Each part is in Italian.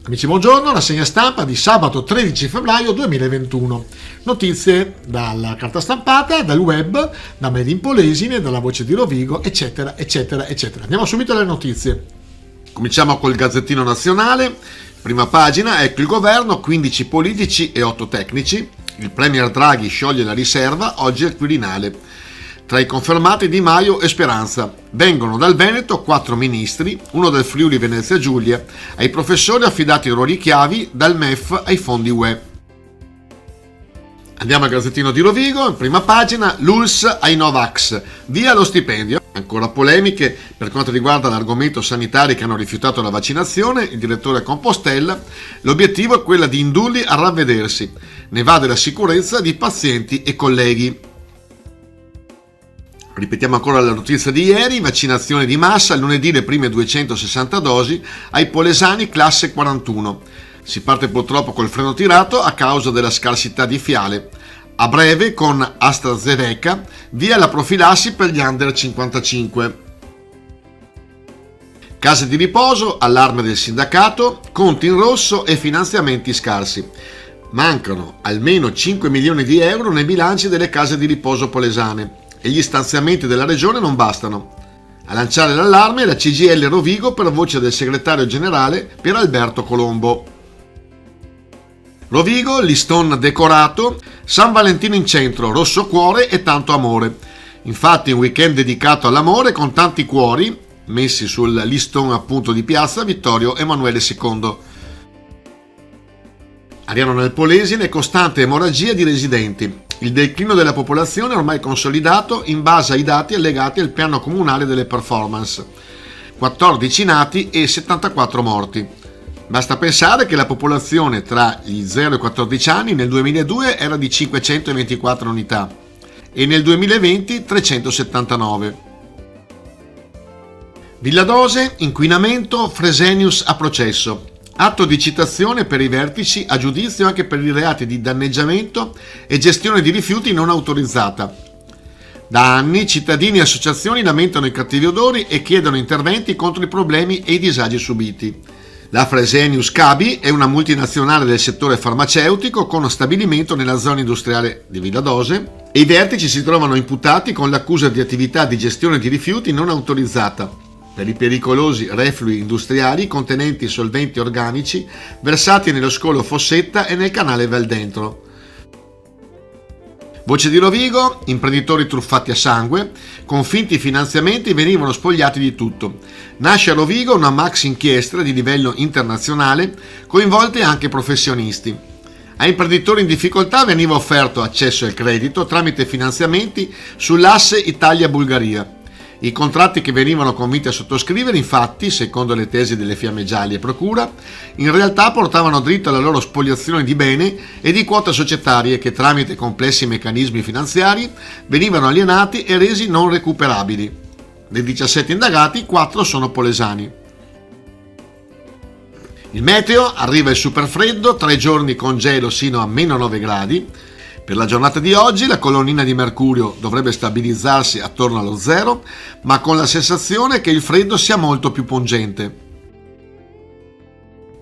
Amici, buongiorno, rassegna stampa di sabato 13 febbraio 2021. Notizie dalla carta stampata, dal web, da Made in Polesine, dalla Voce di Rovigo, eccetera, eccetera, eccetera. Andiamo subito alle notizie. Cominciamo col Gazzettino Nazionale. Prima pagina, ecco il governo, 15 politici e 8 tecnici. Il premier Draghi scioglie la riserva, oggi al Quirinale. Tra i confermati Di Maio e Speranza. Vengono dal Veneto 4 ministri, uno del Friuli Venezia Giulia, ai professori affidati ruoli chiavi dal MEF ai fondi UE. Andiamo al Gazzettino di Rovigo, in prima pagina, l'ULSS ai Novax, via lo stipendio. Ancora polemiche per quanto riguarda l'argomento sanitari che hanno rifiutato la vaccinazione, il direttore Compostella, l'obiettivo è quello di indurli a ravvedersi, ne va della sicurezza di pazienti e colleghi. Ripetiamo ancora la notizia di ieri, vaccinazione di massa, lunedì le prime 260 dosi ai polesani classe 41. Si parte purtroppo col freno tirato a causa della scarsità di fiale. A breve con AstraZeneca, via la profilassi per gli under 55. Case di riposo, allarme del sindacato, conti in rosso e finanziamenti scarsi. Mancano almeno 5 milioni di euro nei bilanci delle case di riposo polesane. E gli stanziamenti della regione non bastano. A lanciare l'allarme la CGIL Rovigo per voce del segretario generale Pier Alberto Colombo. Rovigo, listone decorato, San Valentino in centro, rosso cuore e tanto amore. Infatti un weekend dedicato all'amore con tanti cuori messi sul listone appunto di piazza Vittorio Emanuele II. Ariano nel Polesine, costante emorragia di residenti. Il declino della popolazione è ormai consolidato in base ai dati allegati al piano comunale delle performance. 14 nati e 74 morti. Basta pensare che la popolazione tra gli 0 e i 14 anni nel 2002 era di 524 unità e nel 2020 379. Villadose, inquinamento, Fresenius a processo. Atto di citazione per i vertici a giudizio anche per i reati di danneggiamento e gestione di rifiuti non autorizzata. Da anni cittadini e associazioni lamentano i cattivi odori e chiedono interventi contro i problemi e i disagi subiti. La Fresenius Kabi è una multinazionale del settore farmaceutico con stabilimento nella zona industriale di Villadose e i vertici si trovano imputati con l'accusa di attività di gestione di rifiuti non autorizzata per i pericolosi reflui industriali contenenti solventi organici versati nello scolo Fossetta e nel canale Valdentro. Voce di Rovigo, imprenditori truffati a sangue, con finti finanziamenti venivano spogliati di tutto. Nasce a Rovigo una maxi inchiesta di livello internazionale, coinvolte anche professionisti. A imprenditori in difficoltà veniva offerto accesso al credito tramite finanziamenti sull'asse Italia-Bulgaria. I contratti che venivano convinti a sottoscrivere, infatti, secondo le tesi delle Fiamme Gialle e Procura, in realtà portavano dritto alla loro spoliazione di bene e di quote societarie che tramite complessi meccanismi finanziari venivano alienati e resi non recuperabili. Dei 17 indagati, 4 sono polesani. Il meteo, arriva il superfreddo, 3 giorni con gelo sino a meno 9 gradi. Per la giornata di oggi la colonnina di mercurio dovrebbe stabilizzarsi attorno allo 0, ma con la sensazione che il freddo sia molto più pungente.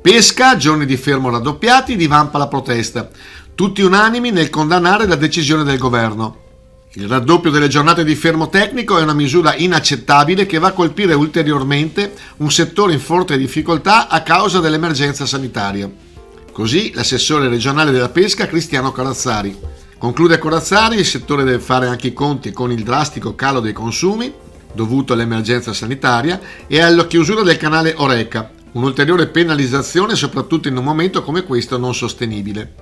Pesca, giorni di fermo raddoppiati, divampa la protesta. Tutti unanimi nel condannare la decisione del governo. Il raddoppio delle giornate di fermo tecnico è una misura inaccettabile che va a colpire ulteriormente un settore in forte difficoltà a causa dell'emergenza sanitaria. Così l'assessore regionale della pesca Cristiano Corazzari. Conclude Corazzari, il settore deve fare anche i conti con il drastico calo dei consumi dovuto all'emergenza sanitaria e alla chiusura del canale Oreca, un'ulteriore penalizzazione soprattutto in un momento come questo non sostenibile.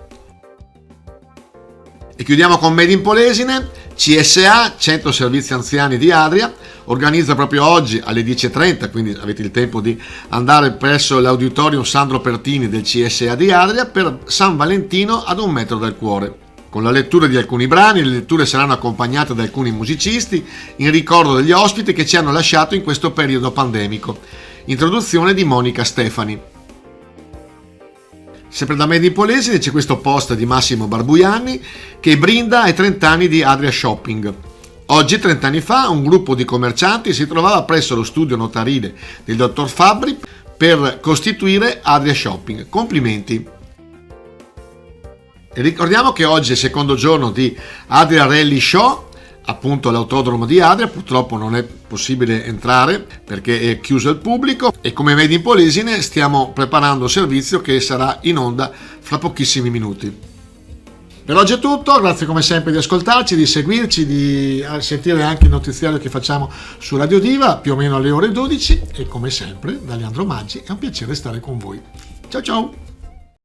E chiudiamo con Made in Polesine. CSA, Centro Servizi Anziani di Adria, organizza proprio oggi alle 10:30, quindi avete il tempo di andare presso l'auditorium Sandro Pertini del CSA di Adria per San Valentino ad 1 metro dal cuore. Con la lettura di alcuni brani, le letture saranno accompagnate da alcuni musicisti in ricordo degli ospiti che ci hanno lasciato in questo periodo pandemico. Introduzione di Monica Stefani. Sempre da Made in Polesine c'è questo post di Massimo Barbuianni che brinda ai 30 anni di Adria Shopping. Oggi, 30 anni fa, un gruppo di commercianti si trovava presso lo studio notarile del dottor Fabbri per costituire Adria Shopping. Complimenti! E ricordiamo che oggi è il secondo giorno di Adria Rally Show, appunto all'autodromo di Adria. Purtroppo non è possibile entrare perché è chiuso al pubblico, e come Made in Polesine stiamo preparando un servizio che sarà in onda fra pochissimi minuti. Per oggi è tutto, grazie come sempre di ascoltarci, di seguirci, di sentire anche il notiziario che facciamo su Radio Diva più o meno alle ore 12, e come sempre da Leandro Maggi è un piacere stare con voi. Ciao ciao!